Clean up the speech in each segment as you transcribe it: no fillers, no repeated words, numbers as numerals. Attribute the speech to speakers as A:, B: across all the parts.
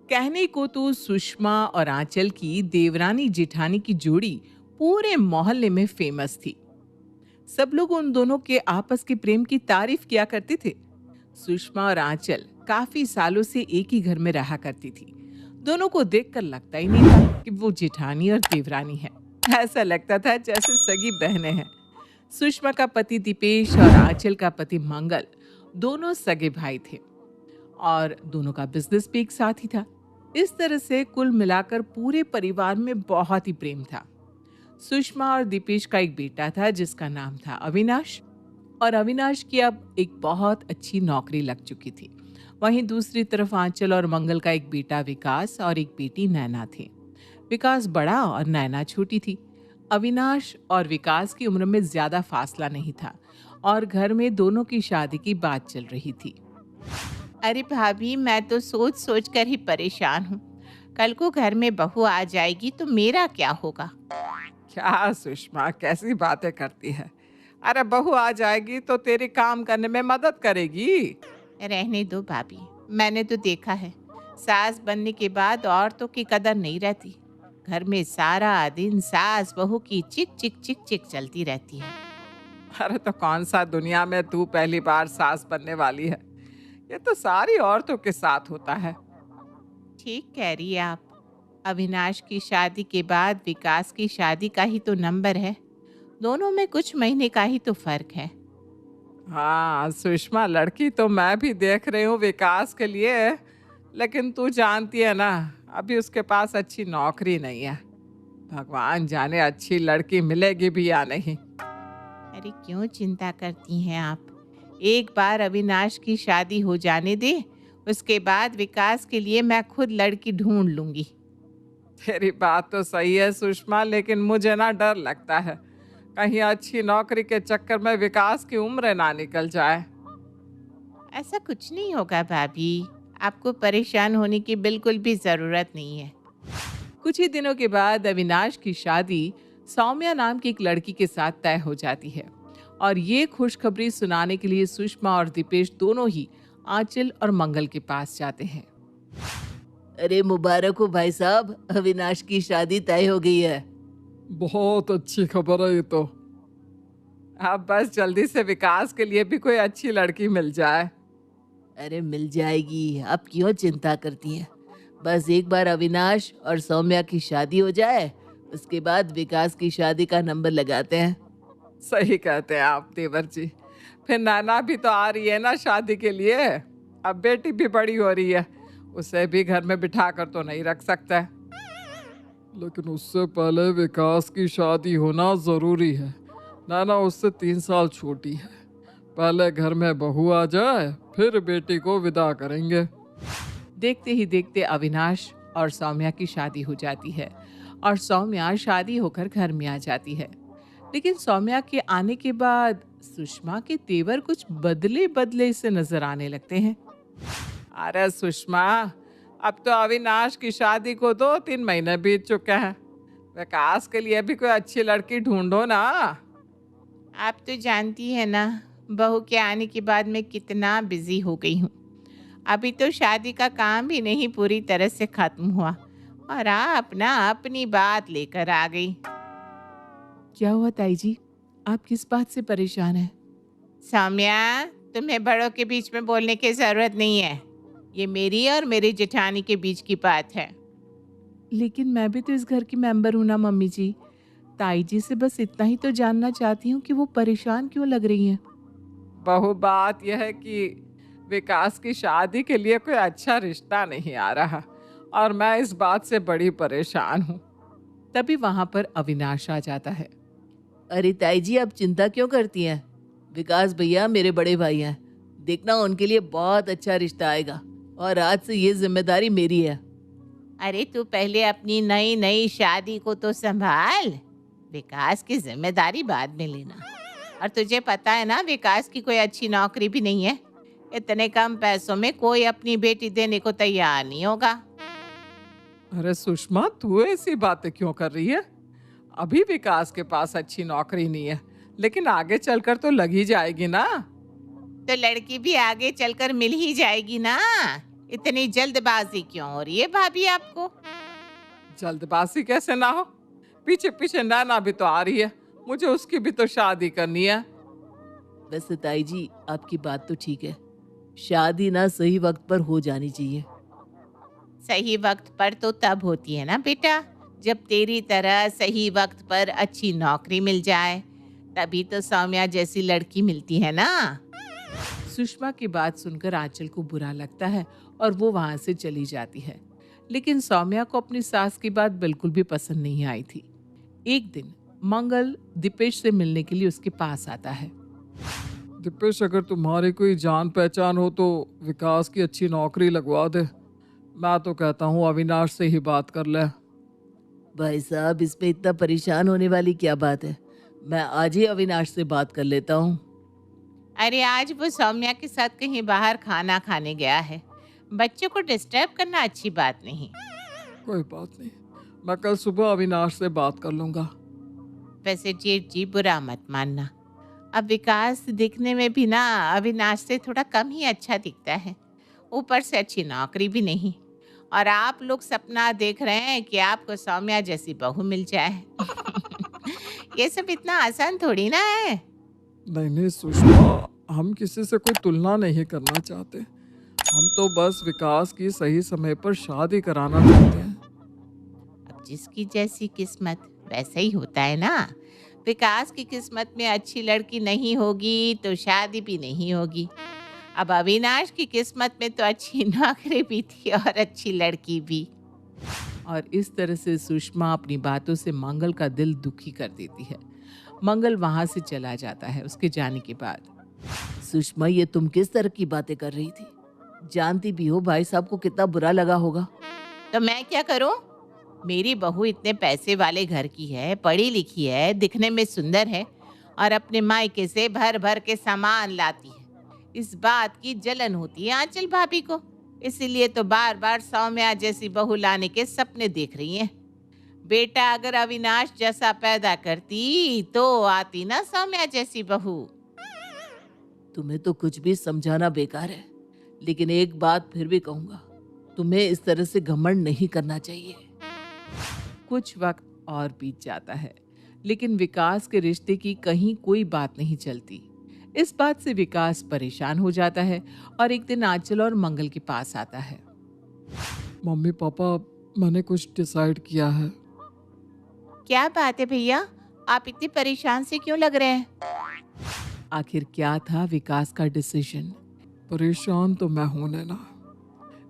A: कहने को तो सुषमा और आंचल की देवरानी जेठानी की जोड़ी पूरे मोहल्ले में फेमस थी। सब लोग उन दोनों के आपस के प्रेम की तारीफ किया करते थे। सुषमा और आंचल काफी सालों से एक ही घर में रहा करती थी। दोनों को देखकर लगता ही नहीं था कि वो जेठानी और देवरानी है। ऐसा लगता था जैसे सगी बहनें हैं। सुषमा का पति दीपेश और आंचल का पति मंगल दोनों सगे भाई थे और दोनों का बिजनेस भी एक साथ ही था। इस तरह से कुल मिलाकर पूरे परिवार में बहुत ही प्रेम था। सुषमा और दीपेश का एक बेटा था जिसका नाम था अविनाश, और अविनाश की अब एक बहुत अच्छी नौकरी लग चुकी थी। वहीं दूसरी तरफ आंचल और मंगल का एक बेटा विकास और एक बेटी नैना थी। विकास बड़ा और नैना छोटी थी। अविनाश और विकास की उम्र में ज्यादा फासला नहीं था और घर में दोनों की शादी की बात चल रही थी।
B: अरे भाभी, मैं तो सोच सोच कर ही परेशान हूँ। कल को घर में बहू आ जाएगी तो मेरा क्या होगा।
A: क्या सुषमा, कैसी बातें करती है? अरे बहू आ जाएगी तो तेरी काम करने में मदद करेगी।
B: रहने दो भाभी, मैंने तो देखा है सास बनने के बाद औरतों की कदर नहीं रहती। घर में सारा दिन सास बहू की चिक चिक चिक चिक चलती रहती है।
A: अरे तो कौन सा दुनिया में तू पहली बार सास बनने वाली है? ये तो सारी औरतों के साथ होता है।
B: ठीक कह रही है आप। अविनाश की शादी के बाद विकास की शादी का ही तो नंबर है। दोनों में कुछ महीने का ही तो फर्क है।
A: हाँ सुषमा, लड़की तो मैं भी देख रही हूँ विकास के लिए, लेकिन तू जानती है ना, अभी उसके पास अच्छी नौकरी नहीं है। भगवान जाने अच्छी लड़की मिलेगी भी या नहीं।
B: अरे क्यों चिंता करती हैं आप। एक बार अविनाश की शादी हो जाने दे, उसके बाद विकास के लिए मैं खुद लड़की ढूंढ लूंगी।
A: तेरी बात तो सही है सुषमा, लेकिन मुझे ना डर लगता है कहीं अच्छी नौकरी के चक्कर में विकास की उम्र ना निकल जाए।
B: ऐसा कुछ नहीं होगा भाभी, आपको परेशान होने की बिल्कुल भी ज़रूरत नहीं है।
A: कुछ ही दिनों के बाद अविनाश की शादी सौम्या नाम की एक लड़की के साथ तय हो जाती है और ये खुशखबरी सुनाने के लिए सुषमा और दीपेश दोनों ही आंचल और मंगल के पास जाते हैं।
C: अरे मुबारक हो भाई साहब, अविनाश की शादी तय हो गई है।
A: बहुत अच्छी खबर है ये तो। अब बस जल्दी से विकास के लिए भी कोई अच्छी लड़की मिल जाए।
C: अरे मिल जाएगी, आप क्यों चिंता करती हैं। बस एक बार अविनाश और सौम्या की शादी हो जाए, उसके बाद विकास की शादी का नंबर लगाते हैं।
A: सही कहते हैं आप देवर जी। फिर नाना भी तो आ रही है ना शादी के लिए। अब बेटी भी बड़ी हो रही है, उसे भी घर में बिठा कर तो नहीं रख सकता है।
D: लेकिन उससे पहले विकास की शादी होना जरूरी है। नाना उससे 3 साल छोटी है। पहले घर में बहू आ जाए, फिर बेटी को विदा करेंगे।
A: देखते ही देखते अविनाश और सौम्या की शादी हो जाती है और सौम्या शादी होकर घर में आ जाती है। लेकिन सौम्या के आने के बाद सुषमा के तेवर कुछ बदले बदले से नजर आने लगते हैं। अरे सुषमा, अब तो अविनाश की शादी को 2-3 महीने बीत चुके हैं। विकास के लिए भी कोई अच्छी लड़की ढूंढो ना।
B: आप तो जानती है ना, बहू के आने के बाद मैं कितना बिजी हो गई हूँ। अभी तो शादी का काम भी नहीं पूरी तरह से खत्म हुआ और आप ना अपनी बात लेकर आ गई।
A: क्या हुआ ताई जी, आप किस बात से परेशान हैं?
B: सौम्या, तुम्हें बड़ों के बीच में बोलने की ज़रूरत नहीं है। ये मेरी और मेरी जेठानी के बीच की बात है।
A: लेकिन मैं भी तो इस घर की मेंबर हूं ना मम्मी जी। ताई जी से बस इतना ही तो जानना चाहती हूँ कि वो परेशान क्यों लग रही हैं। बहू, बात यह है कि विकास की शादी के लिए कोई अच्छा रिश्ता नहीं आ रहा और मैं इस बात से बड़ी परेशान हूँ। तभी वहां पर अविनाश आ जाता है।
C: अरे ताई जी, आप चिंता क्यों करती हैं। विकास भैया मेरे बड़े भाई हैं, देखना उनके लिए बहुत अच्छा रिश्ता आएगा और आज से ये जिम्मेदारी मेरी है।
B: अरे तू पहले अपनी नई नई शादी को तो संभाल, विकास की जिम्मेदारी बाद में लेना। और तुझे पता है ना, विकास की कोई अच्छी नौकरी भी नहीं है। इतने कम पैसों में कोई अपनी बेटी देने को तैयार नहीं होगा।
A: अरे सुषमा, तू ऐसी बातें क्यों कर रही है? अभी विकास के पास अच्छी नौकरी नहीं है, लेकिन आगे चलकर तो लग ही जाएगी ना।
B: तो लड़की भी आगे चलकर मिल ही जाएगी ना, इतनी जल्दबाजी क्यों हो रही है भाभी आपको?
A: जल्दबाजी कैसे ना हो, पीछे पीछे नैना भी तो आ रही है, मुझे उसकी भी तो शादी करनी है।
C: वैसे ताई जी आपकी बात तो ठीक है, शादी ना सही वक्त पर हो जानी चाहिए।
B: सही वक्त पर तो तब होती है ना बेटा, जब तेरी तरह सही वक्त पर अच्छी नौकरी मिल जाए, तभी तो सौम्या जैसी लड़की मिलती है ना।
A: सुषमा की बात सुनकर आंचल को बुरा लगता है और वो वहां से चली जाती है। लेकिन सौम्या को अपनी सास की बात बिल्कुल भी पसंद नहीं आई थी। एक दिन मंगल दीपेश से मिलने के लिए उसके पास आता है।
D: दीपेश, अगर तुम्हारी कोई जान पहचान हो तो विकास की अच्छी नौकरी लगवा दे। मैं तो कहता हूँ अविनाश से ही बात कर ले।
C: भाई साहब इसमें इतना परेशान होने वाली क्या बात है, मैं आज ही अविनाश से बात कर लेता हूँ।
B: अरे आज वो सौम्या के साथ कहीं बाहर खाना खाने गया है, बच्चों को डिस्टर्ब करना अच्छी बात नहीं।
D: कोई बात नहीं, मैं कल सुबह अविनाश से बात कर लूँगा।
B: वैसे जेठ जी बुरा मत मानना, अब विकास दिखने में भी ना अविनाश से थोड़ा कम ही अच्छा दिखता है, ऊपर से अच्छी नौकरी भी नहीं, और आप लोग सपना देख रहे हैं कि आपको सौम्या जैसी बहू मिल जाए। ये सब इतना आसान थोड़ी ना है।
D: नहीं नहीं सुषमा, हम किसी से कोई तुलना नहीं करना चाहते। हम तो बस विकास की सही समय पर शादी कराना चाहते हैं।
B: अब जिसकी जैसी किस्मत वैसा ही होता है ना। विकास की किस्मत में अच्छी लड़की नहीं होगी तो शादी भी नहीं होगी। अब अविनाश की किस्मत में तो अच्छी नौकरी भी थी और अच्छी लड़की भी।
A: और इस तरह से सुषमा अपनी बातों से मंगल का दिल दुखी कर देती है। मंगल वहां से चला जाता है उसके जाने के बाद।
C: सुषमा ये तुम किस तरह की बातें कर रही थी, जानती भी हो भाई साहब को कितना बुरा लगा होगा।
B: तो मैं क्या करूं? मेरी बहू इतने पैसे वाले घर की है, पढ़ी लिखी है, दिखने में सुंदर है और अपने मायके से भर भर के सामान लाती है। इस बात की जलन होती है आंचल भाभी को, इसीलिए तो बार बार सौम्या जैसी बहू लाने के सपने देख रही हैं। बेटा अगर अविनाश जैसा पैदा करती तो आती ना सौम्या जैसी बहू।
C: तुम्हें तो कुछ भी समझाना बेकार है, लेकिन एक बात फिर भी कहूंगा, तुम्हें इस तरह से घमंड नहीं करना चाहिए।
A: कुछ वक्त और बीत जाता है, लेकिन विकास के रिश्ते की कहीं कोई बात नहीं चलती। इस बात से विकास परेशान हो जाता है और एक दिन आंचल और मंगल के पास आता है।
D: मम्मी पापा, मैंने कुछ डिसाइड किया है।
B: क्या बात है भैया, आप इतने परेशान से क्यों लग रहे हैं?
A: आखिर क्या था विकास का डिसीजन?
D: परेशान तो मैं हूं नैना,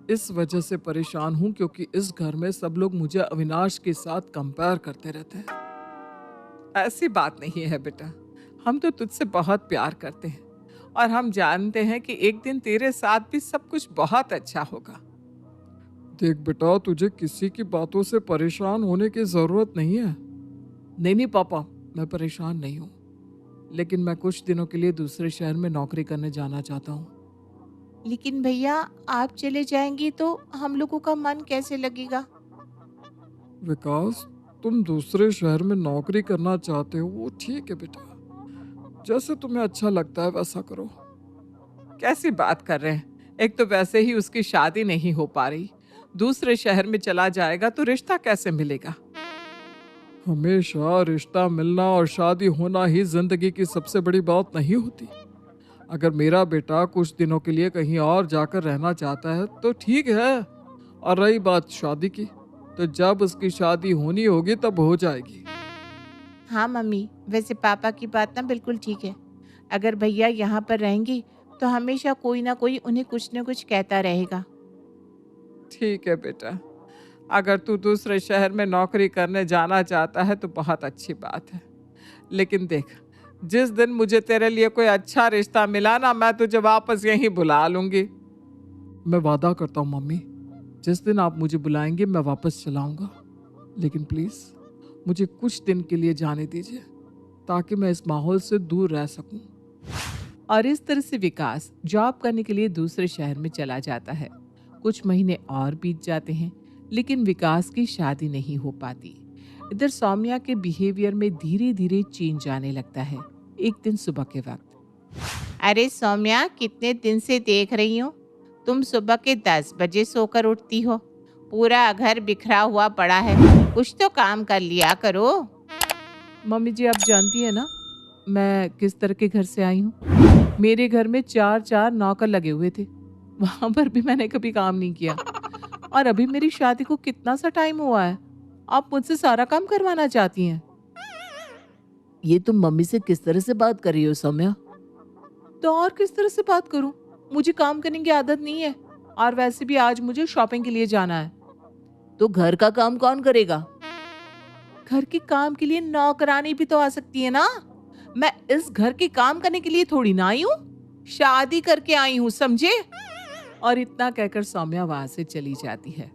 D: इस वजह से परेशान हूं क्योंकि इस घर में सब लोग मुझे अविनाश के साथ कंपेयर करते रहते हैं।
A: ऐसी बात नहीं है बेटा, हम तो तुझसे बहुत प्यार करते हैं और हम जानते हैं कि एक दिन तेरे साथ भी सब कुछ बहुत अच्छा होगा।
D: देख बेटा, तुझे किसी की बातों से परेशान होने की जरूरत नहीं है। नहीं नहीं पापा, मैं परेशान नहीं हूँ, लेकिन मैं कुछ दिनों के लिए दूसरे शहर में नौकरी करने जाना चाहता हूँ।
B: लेकिन भैया आप चले जाएंगी तो हम लोगों का मन कैसे लगेगा?
D: विकास, तुम दूसरे शहर में नौकरी करना चाहते हो वो ठीक है बेटा, जैसे तुम्हें अच्छा लगता है वैसा करो।
A: कैसी बात कर रहे हैं? एक तो वैसे ही उसकी शादी नहीं हो पा रही, दूसरे शहर में चला जाएगा तो रिश्ता कैसे मिलेगा?
D: हमेशा रिश्ता मिलना और शादी होना ही जिंदगी की सबसे बड़ी बात नहीं होती। अगर मेरा बेटा कुछ दिनों के लिए कहीं और जाकर रहना चाहता है तो ठीक है, और रही बात शादी की, तो जब उसकी शादी होनी होगी तब हो जाएगी।
B: हाँ मम्मी, वैसे पापा की बात ना बिल्कुल ठीक है। अगर भैया यहाँ पर रहेंगी तो हमेशा कोई ना कोई उन्हें कुछ न कुछ कहता रहेगा।
A: ठीक है बेटा, अगर तू दूसरे शहर में नौकरी करने जाना चाहता है तो बहुत अच्छी बात है, लेकिन देख, जिस दिन मुझे तेरे लिए कोई अच्छा रिश्ता मिला ना, मैं तुझे वापस यहीं बुला लूंगी।
D: मैं वादा करता हूँ मम्मी, जिस दिन आप मुझे बुलाएंगे मैं वापस चलाऊंगा, लेकिन प्लीज मुझे कुछ दिन के लिए जाने दीजिए ताकि मैं इस माहौल से दूर रह सकूं।
A: और इस तरह से विकास जॉब करने के लिए दूसरे शहर में चला जाता है। कुछ महीने और बीत जाते हैं, लेकिन विकास की शादी नहीं हो पाती। इधर सौम्या के बिहेवियर में धीरे धीरे चेंज आने लगता है। एक दिन सुबह के वक्त,
B: अरे सौम्या, कितने दिन से देख रही हूँ, तुम सुबह के 10 बजे सोकर उठती हो, पूरा घर बिखरा हुआ पड़ा है, कुछ तो काम कर लिया करो।
A: मम्मी जी आप जानती है ना मैं किस तरह के घर से आई हूँ। मेरे घर में 4-4 नौकर लगे हुए थे, वहां पर भी मैंने कभी काम नहीं किया। और अभी मेरी शादी को कितना सा टाइम हुआ है, आप मुझसे सारा काम करवाना चाहती हैं।
C: ये तुम मम्मी से किस तरह से बात कर रही हो सौम्या?
A: तो और किस तरह से बात करूं, मुझे काम करने की आदत नहीं है, और वैसे भी आज मुझे शॉपिंग के लिए जाना है।
C: तो घर का काम कौन करेगा?
A: घर के काम के लिए नौकरानी भी तो आ सकती है ना। मैं इस घर के काम करने के लिए थोड़ी ना आई हूँ, शादी करके आई हूँ, समझे। और इतना कहकर सौम्या वहां से चली जाती है।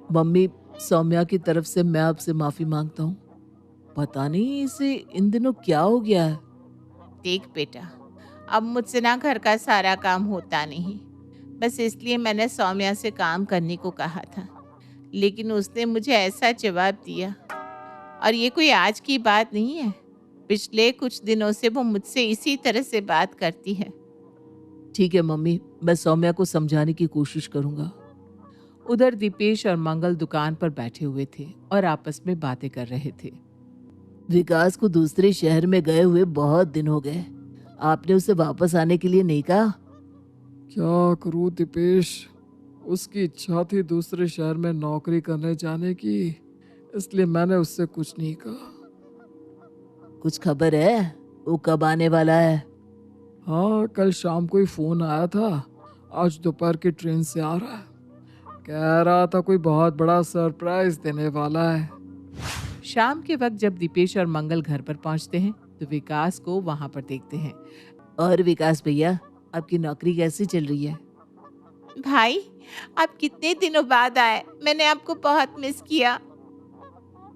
C: मम्मी, सौम्या की तरफ से मैं आपसे माफी मांगता हूँ। पता नहीं इसे इन दिनों क्या हो गया है।
B: देख बेटा, अब मुझसे ना घर का सारा काम होता नहीं, बस इसलिए मैंने सौम्या से काम करने को कहा था, लेकिन उसने मुझे ऐसा जवाब दिया। और ये कोई आज की बात नहीं है, पिछले कुछ दिनों से वो मुझसे इसी तरह से बात करती है।
C: ठीक है मम्मी, मैं सौम्या को समझाने की कोशिश करूंगा।
A: उधर दीपेश और मंगल दुकान पर बैठे हुए थे और आपस में बातें कर रहे थे।
C: विकास को दूसरे शहर में गए हुए बहुत दिन हो गए, आपने उसे वापस आने के लिए नहीं कहा?
D: क्या करूं दीपेश, उसकी इच्छा थी दूसरे शहर में नौकरी करने जाने की, इसलिए मैंने उससे कुछ नहीं कहा।
C: कुछ खबर है वो कब आने वाला है?
D: हाँ, कल शाम को ही फोन आया था, आज दोपहर की ट्रेन से आ रहा है। कह रहा था कोई बहुत बड़ा सरप्राइज देने वाला है।
A: शाम के वक्त जब दीपेश और मंगल घर पर पहुंचते हैं तो विकास को वहां पर देखते हैं।
C: और विकास भैया, आपकी नौकरी कैसी चल रही है?
B: भाई, आप कितने दिनों बाद आए, मैंने आपको बहुत मिस किया।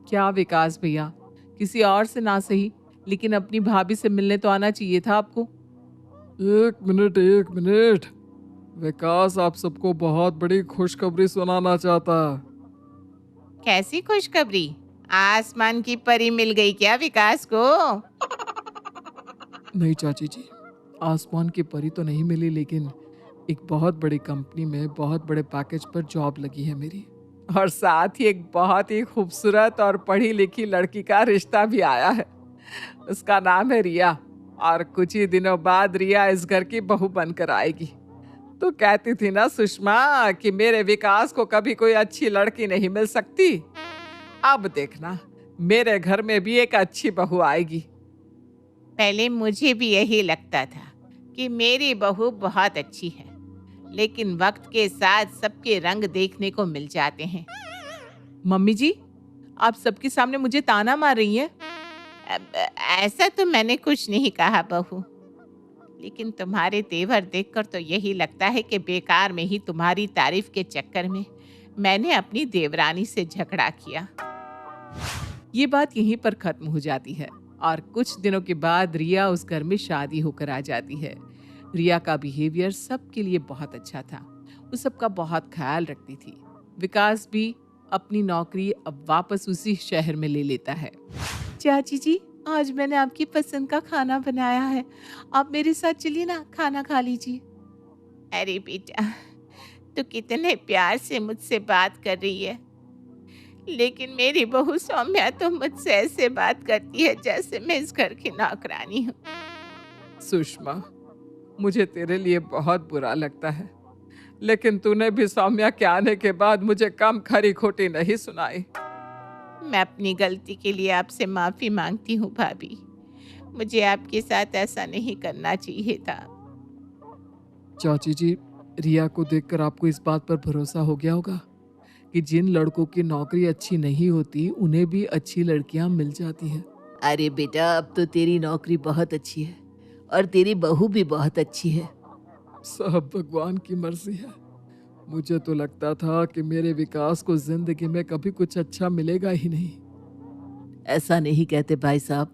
A: क्या विकास भैया, किसी और से ना सही, लेकिन अपनी भाभी से मिलने तो आना चाहिए था आपको।
D: एक मिनट, विकास आप सबको बहुत बड़ी खुशखबरी सुनाना चाहता है।
B: कैसी खुशखबरी? आसमान की परी मिल गई क्या विकास को?
D: नहीं चाची जी, आसमान की परी तो नहीं मिली, लेकिन एक बहुत बड़ी कंपनी में बहुत बड़े पैकेज पर जॉब लगी है मेरी।
A: और साथ ही एक बहुत ही खूबसूरत और पढ़ी लिखी लड़की का रिश्ता भी आया है। उसका नाम है रिया, और कुछ ही दिनों बाद रिया इस घर की बहू बनकर आएगी। तो कहती थी ना सुषमा कि मेरे विकास को कभी कोई अच्छी लड़की नहीं मिल सकती। अब देखना, मेरे घर में भी एक अच्छी बहू आएगी।
B: पहले मुझे भी यही लगता था कि मेरी बहू बहुत अच्छी है, लेकिन वक्त के साथ सबके रंग देखने को मिल जाते हैं।
A: मम्मी जी, आप सबके सामने मुझे ताना मार रही हैं।
B: ऐसा तो मैंने कुछ नहीं कहा बहू, लेकिन तुम्हारे तेवर देखकर तो यही लगता है कि बेकार में ही तुम्हारी तारीफ के चक्कर में मैंने अपनी देवरानी से झगड़ा किया।
A: ये बात यहीं पर खत्म हो जाती है और कुछ दिनों के बाद रिया उस घर में शादी होकर आ जाती है। रिया का बिहेवियर सबके लिए बहुत अच्छा था, वो सबका बहुत ख्याल रखती थी। विकास भी अपनी नौकरी अब वापस उसी शहर में ले लेता है। चाची जी, आज मैंने आपकी पसंद का खाना बनाया है, आप मेरे साथ चलिए ना, खाना खा लीजिए।
B: अरे बेटा, तू कितने प्यार से मुझसे बात कर रही है, लेकिन मेरी बहू सौम्या तो मुझसे ऐसे बात करती है जैसे मैं इस घर की नौकरानी हूँ।
A: सुषमा, मुझे तेरे लिए बहुत बुरा लगता है, लेकिन तूने भी सौम्या के आने के बाद मुझे कम खरी खोटी नहीं सुनाई।
B: मैं अपनी गलती के लिए आपसे माफ़ी मांगती हूँ भाभी, मुझे आपके साथ ऐसा नहीं करना चाहिए था।
D: चाची जी, रिया को देखकर आपको इस बात पर भरोसा हो गया होगा कि जिन लड़कों की नौकरी अच्छी नहीं होती उन्हें भी अच्छी लड़कियां मिल जाती हैं।
C: अरे बेटा, अब तो तेरी नौकरी बहुत अच्छी है और तेरी बहू भी बहुत अच्छी है।
D: सब भगवान की मर्जी है। मुझे तो लगता था कि मेरे विकास को जिंदगी में कभी कुछ अच्छा मिलेगा ही नहीं।
C: ऐसा नहीं कहते भाई साहब,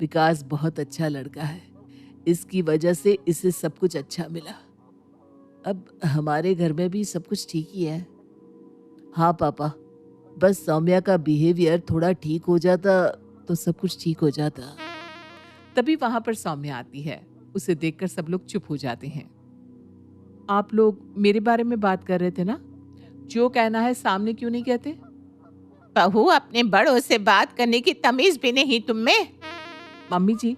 C: विकास बहुत अच्छा लड़का है, इसकी वजह से इसे सब कुछ अच्छा मिला। अब हमारे घर में भी सब कुछ ठीक ही है। हाँ पापा, बस सौम्या का बिहेवियर थोड़ा ठीक हो जाता तो सब कुछ ठीक हो जाता।
A: तभी वहां पर सौम्या आती है, उसे देखकर सब लोग चुप हो जाते हैं। आप लोग मेरे बारे में बात कर रहे थे ना? जो कहना है सामने क्यों नहीं कहते?
B: बहू, अपने बड़ों से बात करने की तमीज भी नहीं तुम में।
A: मम्मी जी,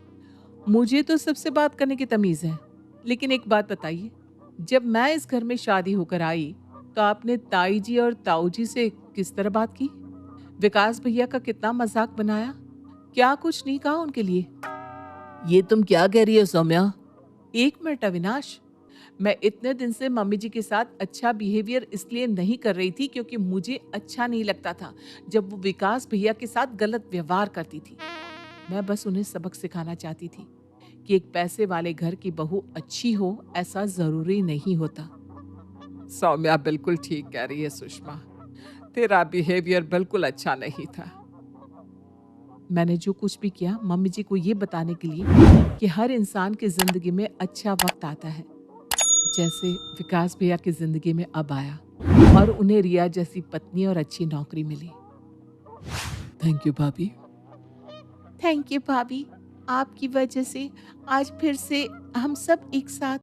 A: मुझे तो सबसे बात करने की तमीज है, लेकिन एक बात बताइए, जब मैं इस घर में शादी होकर आई तो आपने ताई जी और ताऊ जी से किस तरह बात की? विकास भैया का कितना मजाक बनाया, क्या कुछ नहीं कहा उनके लिए?
C: ये तुम क्या कह रही हो सौम्या?
A: एक मिनट अविनाश, मैं इतने दिन से मम्मी जी के साथ अच्छा बिहेवियर इसलिए नहीं कर रही थी क्योंकि मुझे अच्छा नहीं लगता था जब वो विकास भैया के साथ गलत व्यवहार करती थी। मैं बस उन्हें सबक सिखाना चाहती थी कि एक पैसे वाले घर की बहू अच्छी हो ऐसा जरूरी नहीं होता। सौम्या बिल्कुल ठीक कह रही है सुषमा, तेरा बिहेवियर बिल्कुल अच्छा नहीं था। मैंने जो कुछ भी किया मम्मी जी को ये बताने के लिए कि हर इंसान की जिंदगी में अच्छा वक्त आता है, जैसे विकास भैया की जिंदगी में अब आया और उन्हें रिया जैसी पत्नी और अच्छी नौकरी मिली।
C: थैंक यू भाभी।
B: थैंक यू भाभी, आपकी वजह से आज फिर से हम सब एक साथ